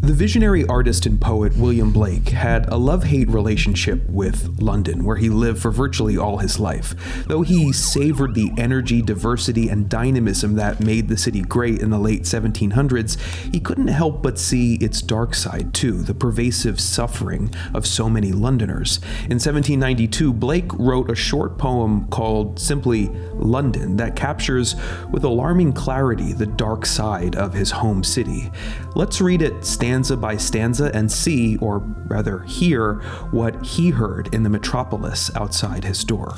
The visionary artist and poet William Blake had a love-hate relationship with London, where he lived for virtually all his life. Though he savored the energy, diversity, and dynamism that made the city great in the late 1700s, he couldn't help but see its dark side too, the pervasive suffering of so many Londoners. In 1792, Blake wrote a short poem called simply London that captures with alarming clarity the dark side of his home city. Let's read it stanza by stanza and see, or rather hear, what he heard in the metropolis outside his door.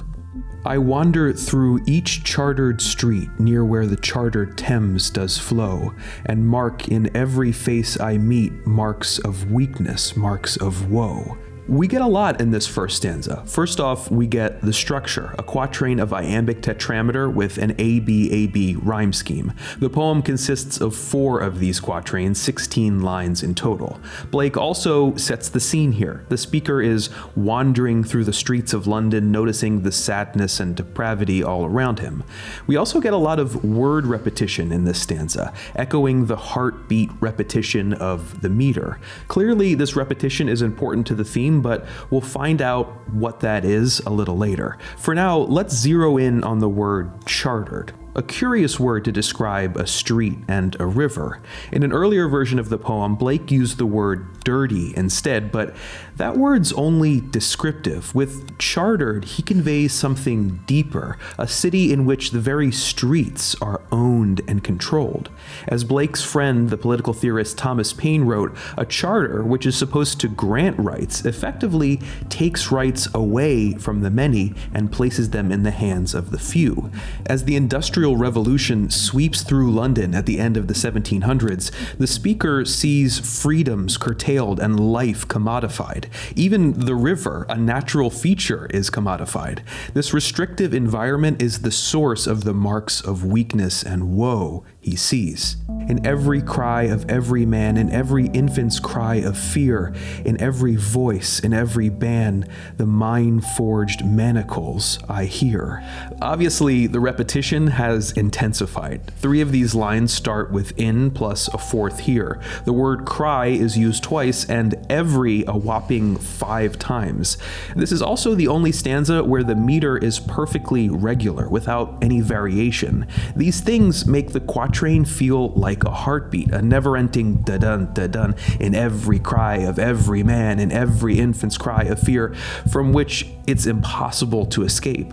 I wander through each chartered street near where the chartered Thames does flow, and mark in every face I meet marks of weakness, marks of woe. We get a lot in this first stanza. First off, we get the structure, a quatrain of iambic tetrameter with an A-B-A-B rhyme scheme. The poem consists of 4 of these quatrains, 16 lines in total. Blake also sets the scene here. The speaker is wandering through the streets of London, noticing the sadness and depravity all around him. We also get a lot of word repetition in this stanza, echoing the heartbeat repetition of the meter. Clearly, this repetition is important to the theme, but we'll find out what that is a little later. For now, let's zero in on the word chartered. A curious word to describe a street and a river. In an earlier version of the poem, Blake used the word dirty instead, but that word's only descriptive. With chartered, he conveys something deeper, a city in which the very streets are owned and controlled. As Blake's friend, the political theorist Thomas Paine wrote, a charter, which is supposed to grant rights, effectively takes rights away from the many and places them in the hands of the few. As the Industrial Revolution sweeps through London at the end of the 1700s, the speaker sees freedoms curtailed and life commodified. Even the river, a natural feature, is commodified. This restrictive environment is the source of the marks of weakness and woe he sees. In every cry of every man, in every infant's cry of fear, in every voice, in every band, the mine-forged manacles I hear. Obviously, the repetition has intensified. 3 of these lines start with in plus a 4th here. The word cry is used twice and every a whopping 5 times. This is also the only stanza where the meter is perfectly regular, without any variation. These things make the quatrain feel like a heartbeat, a never-ending da-dun, da-dun, in every cry of every man, in every infant's cry of fear, from which it's impossible to escape.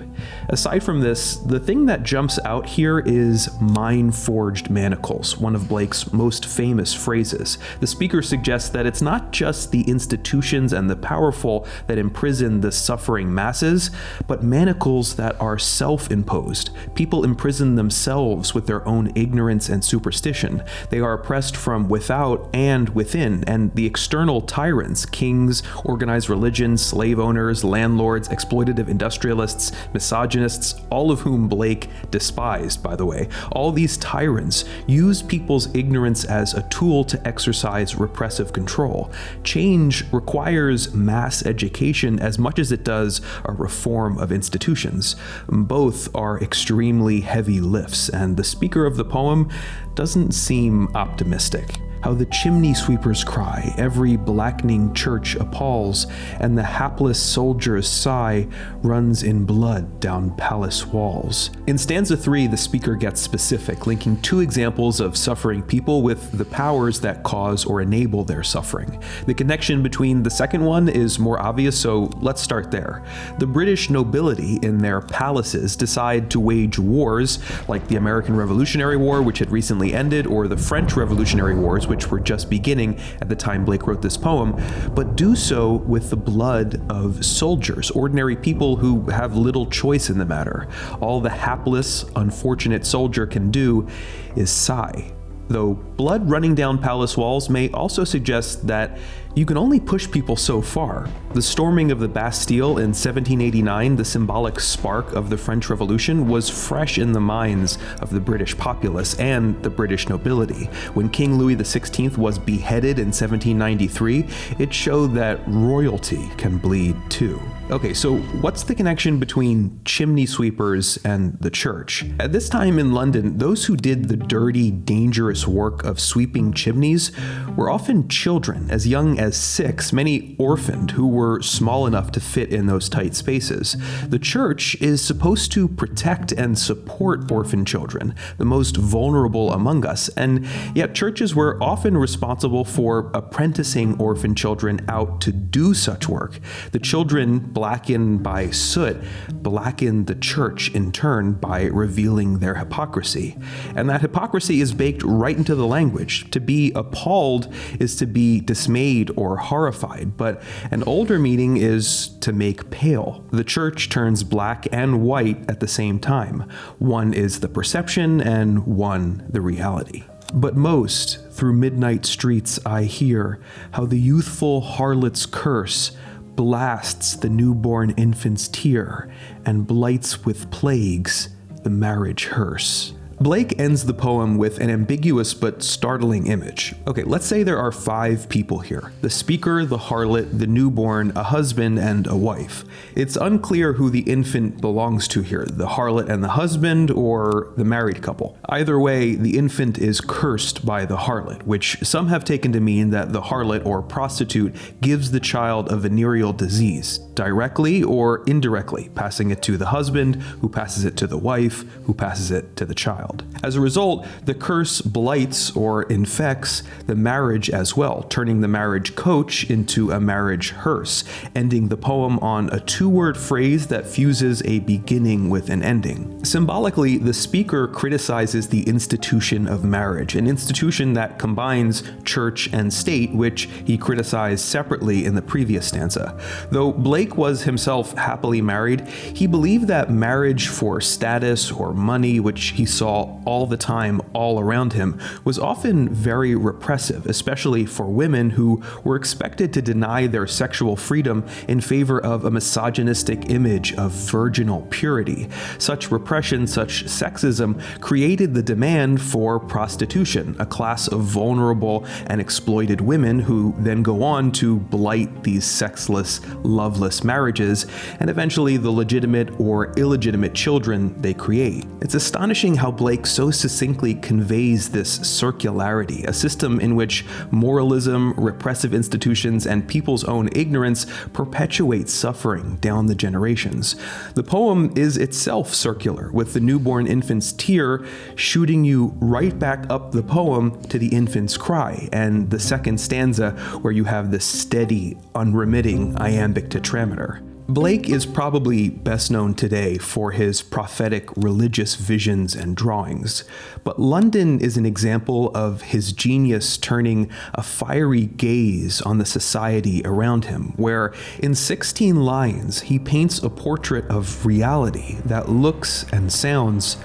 Aside from this, the thing that jumps out here is mine-forged manacles, one of Blake's most famous phrases. The speaker suggests that it's not just the institutions and the powerful that imprison the suffering masses, but manacles that are self-imposed. People imprison themselves with their own ignorance and superstition. They are oppressed from without and within, and the external tyrants, kings, organized religion, slave owners, landlords, exploitative industrialists, misogynists, all of whom Blake despised, by the way. All these tyrants use people's ignorance as a tool to exercise repressive control. Change requires mass education as much as it does a reform of institutions. Both are extremely heavy lifts, and the speaker of the poem doesn't seem optimistic. How the chimney sweepers cry, every blackening church appalls, and the hapless soldier's sigh runs in blood down palace walls. In stanza 3, the speaker gets specific, linking 2 examples of suffering people with the powers that cause or enable their suffering. The connection between the second one is more obvious, so let's start there. The British nobility in their palaces decide to wage wars, like the American Revolutionary War, which had recently ended, or the French Revolutionary Wars, which were just beginning at the time Blake wrote this poem, but do so with the blood of soldiers, ordinary people who have little choice in the matter. All the hapless, unfortunate soldier can do is sigh. Though blood running down palace walls may also suggest that you can only push people so far. The storming of the Bastille in 1789, the symbolic spark of the French Revolution, was fresh in the minds of the British populace and the British nobility. When King Louis XVI was beheaded in 1793, it showed that royalty can bleed too. Okay, so what's the connection between chimney sweepers and the church? At this time in London, those who did the dirty, dangerous work of sweeping chimneys were often children, as young as 6, many orphaned who were small enough to fit in those tight spaces. The church is supposed to protect and support orphan children, the most vulnerable among us, and yet churches were often responsible for apprenticing orphan children out to do such work. The children, blackened by soot, blackened the church in turn by revealing their hypocrisy. And that hypocrisy is baked right into the language. To be appalled is to be dismayed or horrified, but an older meaning is to make pale. The church turns black and white at the same time. One is the perception and one the reality. But most, through midnight streets I hear, how the youthful harlot's curse blasts the newborn infant's tear and blights with plagues the marriage hearse. Blake ends the poem with an ambiguous but startling image. Okay, let's say there are 5 people here: the speaker, the harlot, the newborn, a husband, and a wife. It's unclear who the infant belongs to here, the harlot and the husband, or the married couple. Either way, the infant is cursed by the harlot, which some have taken to mean that the harlot or prostitute gives the child a venereal disease, directly or indirectly, passing it to the husband, who passes it to the wife, who passes it to the child. As a result, the curse blights or infects the marriage as well, turning the marriage coach into a marriage hearse, ending the poem on a 2-word phrase that fuses a beginning with an ending. Symbolically, the speaker criticizes the institution of marriage, an institution that combines church and state, which he criticized separately in the previous stanza. Though Blake was himself happily married, he believed that marriage for status or money, which he saw all the time all around him, was often very repressive, especially for women who were expected to deny their sexual freedom in favor of a misogynistic image of virginal purity. Such repression, such sexism, created the demand for prostitution, a class of vulnerable and exploited women who then go on to blight these sexless, loveless marriages, and eventually the legitimate or illegitimate children they create. It's astonishing how Blake so succinctly conveys this circularity, a system in which moralism, repressive institutions, and people's own ignorance perpetuate suffering down the generations. The poem is itself circular, with the newborn infant's tear shooting you right back up the poem to the infant's cry, and the second stanza where you have this steady, unremitting iambic tetrameter. Blake is probably best known today for his prophetic religious visions and drawings, but London is an example of his genius turning a fiery gaze on the society around him, where in 16 lines he paints a portrait of reality that looks and sounds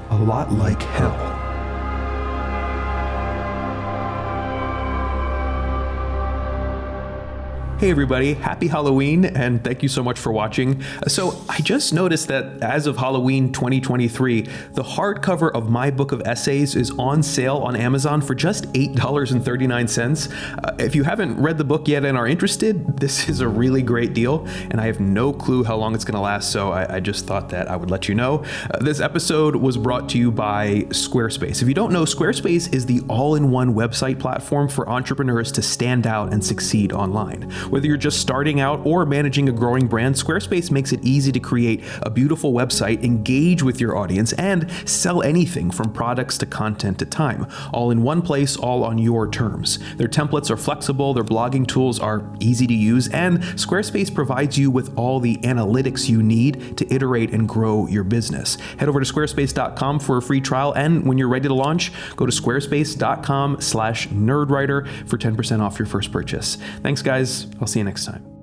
a lot like hell. Hey everybody, happy Halloween, and thank you so much for watching. So I just noticed that as of Halloween 2023, the hardcover of my book of essays is on sale on Amazon for just $8.39. If you haven't read the book yet and are interested, this is a really great deal, and I have no clue how long it's gonna last, so I just thought that I would let you know. This episode was brought to you by Squarespace. If you don't know, Squarespace is the all-in-one website platform for entrepreneurs to stand out and succeed online. Whether you're just starting out or managing a growing brand, Squarespace makes it easy to create a beautiful website, engage with your audience, and sell anything from products to content to time, all in one place, all on your terms. Their templates are flexible, their blogging tools are easy to use, and Squarespace provides you with all the analytics you need to iterate and grow your business. Head over to squarespace.com for a free trial, and when you're ready to launch, go to squarespace.com/nerdwriter for 10% off your first purchase. Thanks, guys. I'll see you next time.